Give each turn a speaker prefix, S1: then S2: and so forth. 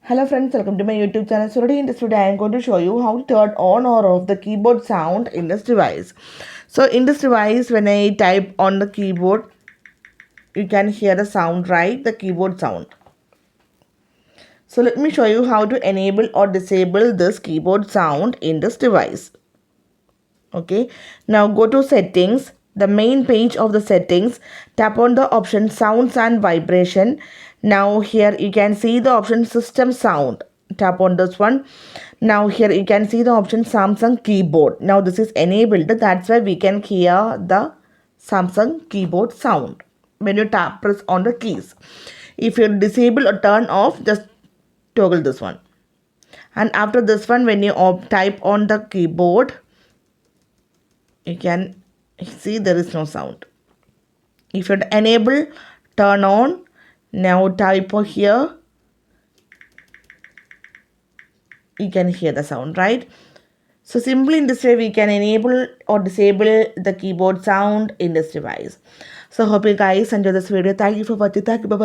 S1: Hello friends, welcome to my YouTube channel. So today in this video I am going to show you how to turn on or off the keyboard sound in this device. So in this device, when I type on the keyboard, you can hear the sound, right? The keyboard sound. So let me show you how to enable or disable this keyboard sound in this device. Okay, now go to settings, the main page of the settings, tap on the option sounds and vibration. Now here you can see the option system sound, tap on this one. Now here you can see the option Samsung keyboard. Now this is enabled, that's why we can hear the Samsung keyboard sound when you press on the keys. If you disable or turn off, just toggle this one. And after this one, when you type on the keyboard, you can see there is no sound. If you enable, turn on, now type here, you can hear the sound, right? So simply in this way we can enable or disable the keyboard sound in this device. So hope you guys enjoy this video. Thank you for watching. Thank you. Bye bye.